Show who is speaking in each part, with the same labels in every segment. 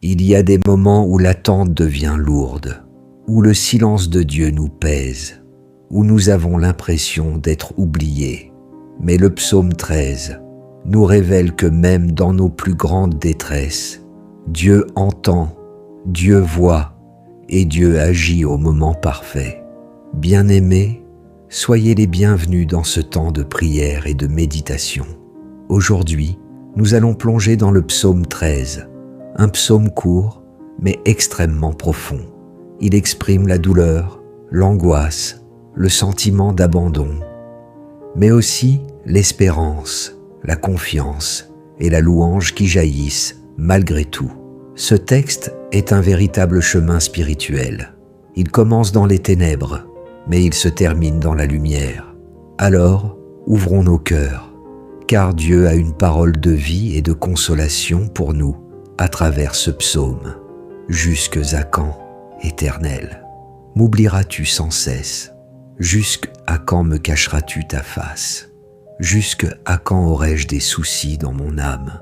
Speaker 1: Il y a des moments où l'attente devient lourde, où le silence de Dieu nous pèse, où nous avons l'impression d'être oubliés. Mais le psaume 13 nous révèle que même dans nos plus grandes détresses, Dieu entend, Dieu voit et Dieu agit au moment parfait. Bien-aimés, soyez les bienvenus dans ce temps de prière et de méditation. Aujourd'hui, nous allons plonger dans le psaume 13, un psaume court mais extrêmement profond. Il exprime la douleur, l'angoisse, le sentiment d'abandon, mais aussi l'espérance, la confiance et la louange qui jaillissent malgré tout. Ce texte est un véritable chemin spirituel. Il commence dans les ténèbres, mais il se termine dans la lumière. Alors, ouvrons nos cœurs, car Dieu a une parole de vie et de consolation pour nous à travers ce psaume. Jusque à quand, Éternel, m'oublieras-tu sans cesse? Jusque à quand me cacheras-tu ta face? Jusque à quand aurai-je des soucis dans mon âme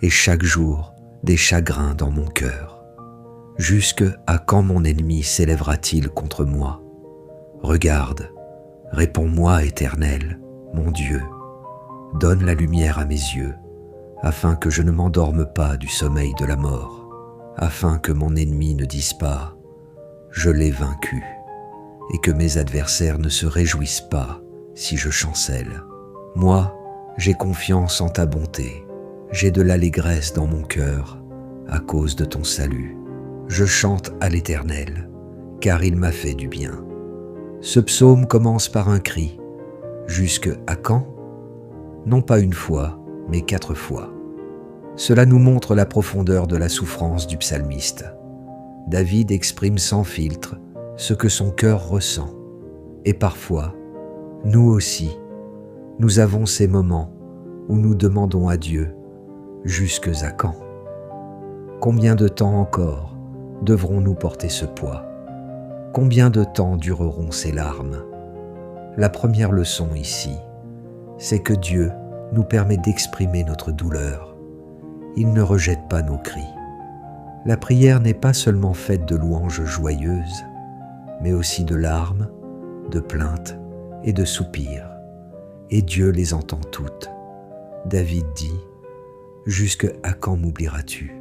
Speaker 1: et chaque jour des chagrins dans mon cœur? Jusque à quand mon ennemi s'élèvera-t-il contre moi? Regarde, réponds-moi, Éternel, mon Dieu. Donne la lumière à mes yeux, afin que je ne m'endorme pas du sommeil de la mort, afin que mon ennemi ne dise pas « Je l'ai vaincu », et que mes adversaires ne se réjouissent pas si je chancelle. Moi, j'ai confiance en ta bonté, j'ai de l'allégresse dans mon cœur à cause de ton salut. Je chante à l'Éternel, car il m'a fait du bien. Ce psaume commence par un cri. Jusque à quand? Non pas une fois, mais 4 fois. Cela nous montre la profondeur de la souffrance du psalmiste. David exprime sans filtre ce que son cœur ressent. Et parfois, nous aussi, nous avons ces moments où nous demandons à Dieu « Jusque à quand ?» Combien de temps encore devrons-nous porter ce poids? Combien de temps dureront ces larmes? La première leçon ici, c'est que Dieu nous permet d'exprimer notre douleur. Il ne rejette pas nos cris. La prière n'est pas seulement faite de louanges joyeuses, mais aussi de larmes, de plaintes et de soupirs. Et Dieu les entend toutes. David dit « Jusque à quand m'oublieras-tu »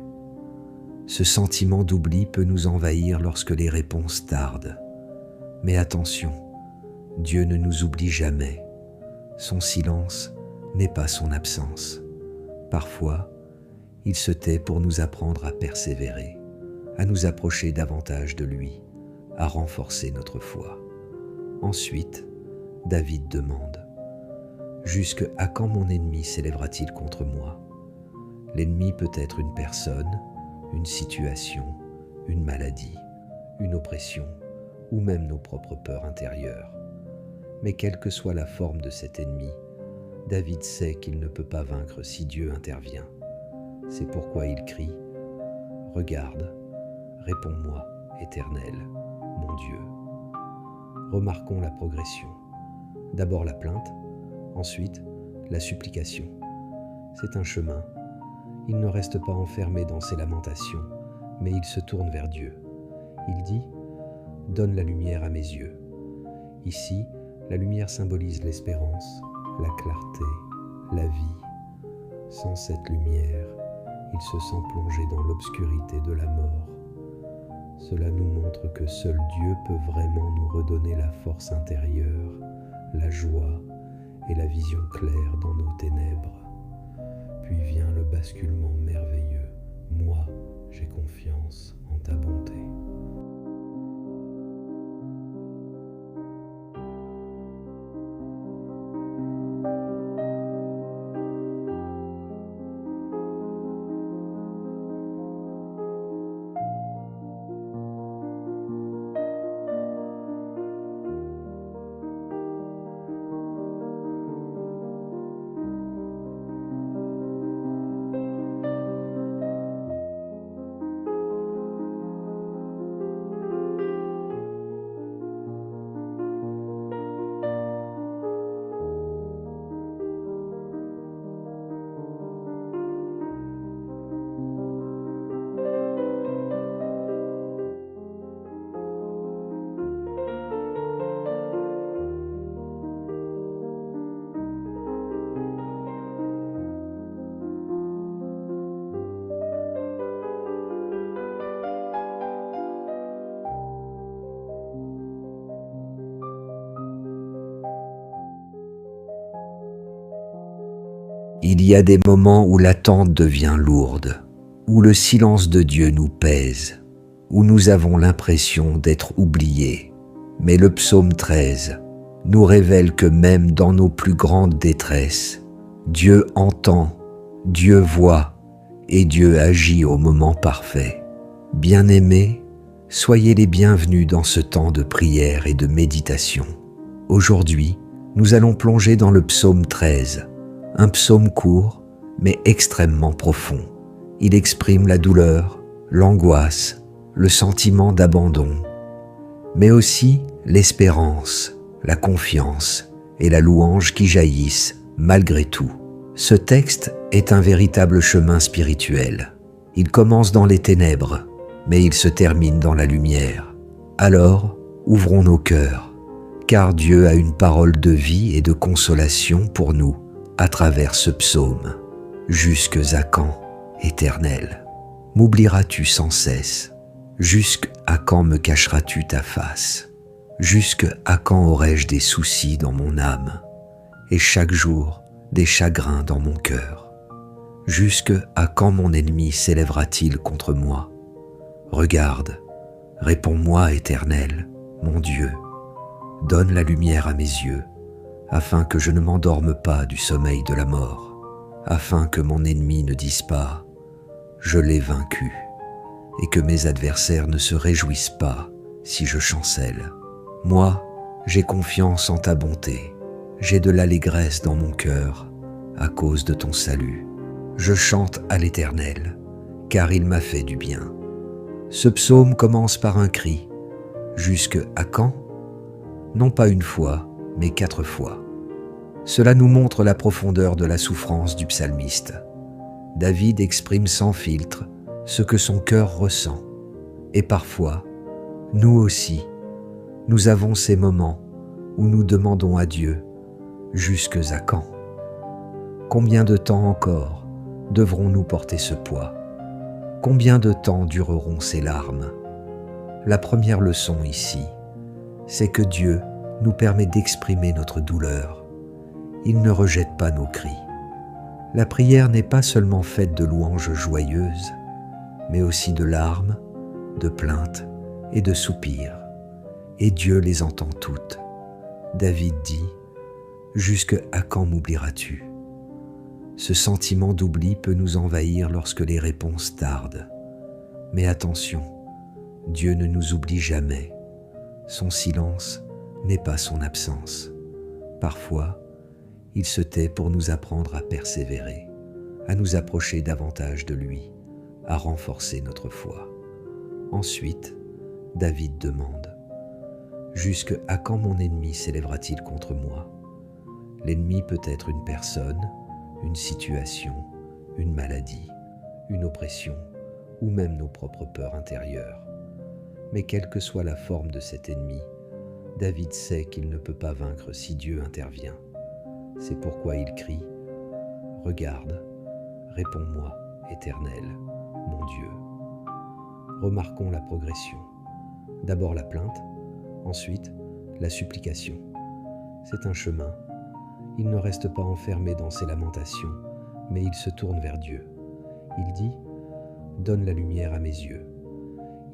Speaker 1: Ce sentiment d'oubli peut nous envahir lorsque les réponses tardent. Mais attention, Dieu ne nous oublie jamais. Son silence n'est pas son absence. Parfois, il se tait pour nous apprendre à persévérer, à nous approcher davantage de lui, à renforcer notre foi. Ensuite, David demande « Jusque à quand mon ennemi s'élèvera-t-il contre moi ?» L'ennemi peut être une personne, une situation, une maladie, une oppression ou même nos propres peurs intérieures. Mais quelle que soit la forme de cet ennemi, David sait qu'il ne peut pas vaincre si Dieu intervient. C'est pourquoi il crie « Regarde, réponds-moi, Éternel, mon Dieu ». Remarquons la progression. D'abord la plainte, ensuite la supplication. C'est un chemin. Il ne reste pas enfermé dans ses lamentations, mais il se tourne vers Dieu. Il dit « Donne la lumière à mes yeux ». Ici, la lumière symbolise l'espérance, la clarté, la vie. Sans cette lumière, il se sent plongé dans l'obscurité de la mort. Cela nous montre que seul Dieu peut vraiment nous redonner la force intérieure, la joie et la vision claire dans nos ténèbres. Puis vient le basculement merveilleux. Moi, j'ai confiance en ta bonté. Il y a des moments où l'attente devient lourde, où le silence de Dieu nous pèse, où nous avons l'impression d'être oubliés. Mais le psaume 13 nous révèle que même dans nos plus grandes détresses, Dieu entend, Dieu voit et Dieu agit au moment parfait. Bien-aimés, soyez les bienvenus dans ce temps de prière et de méditation. Aujourd'hui, nous allons plonger dans le psaume 13, un psaume court mais extrêmement profond. Il exprime la douleur, l'angoisse, le sentiment d'abandon, mais aussi l'espérance, la confiance et la louange qui jaillissent malgré tout. Ce texte est un véritable chemin spirituel. Il commence dans les ténèbres, mais il se termine dans la lumière. Alors, ouvrons nos cœurs, car Dieu a une parole de vie et de consolation pour nous à travers ce psaume. Jusque à quand, Éternel, m'oublieras-tu sans cesse? Jusque à quand me cacheras-tu ta face? Jusque à quand aurai-je des soucis dans mon âme et chaque jour des chagrins dans mon cœur? Jusque à quand mon ennemi s'élèvera-t-il contre moi? Regarde, réponds-moi, Éternel, mon Dieu. Donne la lumière à mes yeux, afin que je ne m'endorme pas du sommeil de la mort, afin que mon ennemi ne dise pas « Je l'ai vaincu », et que mes adversaires ne se réjouissent pas si je chancelle. Moi, j'ai confiance en ta bonté, j'ai de l'allégresse dans mon cœur à cause de ton salut. Je chante à l'Éternel, car il m'a fait du bien. Ce psaume commence par un cri. Jusque à quand? Non pas une fois, mais 4 fois. Cela nous montre la profondeur de la souffrance du psalmiste. David exprime sans filtre ce que son cœur ressent. Et parfois, nous aussi, nous avons ces moments où nous demandons à Dieu « Jusque à quand ?» Combien de temps encore devrons-nous porter ce poids? Combien de temps dureront ces larmes? La première leçon ici, c'est que Dieu nous permet d'exprimer notre douleur. Il ne rejette pas nos cris. La prière n'est pas seulement faite de louanges joyeuses, mais aussi de larmes, de plaintes et de soupirs. Et Dieu les entend toutes. David dit « Jusque à quand m'oublieras-tu » Ce sentiment d'oubli peut nous envahir lorsque les réponses tardent. Mais attention, Dieu ne nous oublie jamais. Son silence n'est pas son absence. Parfois, il se tait pour nous apprendre à persévérer, à nous approcher davantage de lui, à renforcer notre foi. Ensuite, David demande « Jusque à quand mon ennemi s'élèvera-t-il contre moi ?» L'ennemi peut être une personne, une situation, une maladie, une oppression ou même nos propres peurs intérieures. Mais quelle que soit la forme de cet ennemi, David sait qu'il ne peut pas vaincre si Dieu intervient. C'est pourquoi il crie « Regarde, réponds-moi, Éternel, mon Dieu ». Remarquons la progression. D'abord la plainte, ensuite la supplication. C'est un chemin. Il ne reste pas enfermé dans ses lamentations, mais il se tourne vers Dieu. Il dit « Donne la lumière à mes yeux ».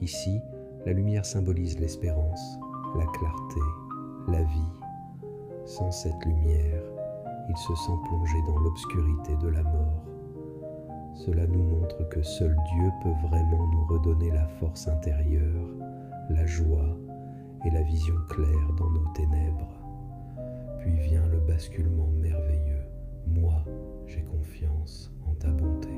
Speaker 1: Ici, la lumière symbolise l'espérance, la clarté, la vie. Sans cette lumière, il se sent plongé dans l'obscurité de la mort. Cela nous montre que seul Dieu peut vraiment nous redonner la force intérieure, la joie et la vision claire dans nos ténèbres. Puis vient le basculement merveilleux. Moi, j'ai confiance en ta bonté.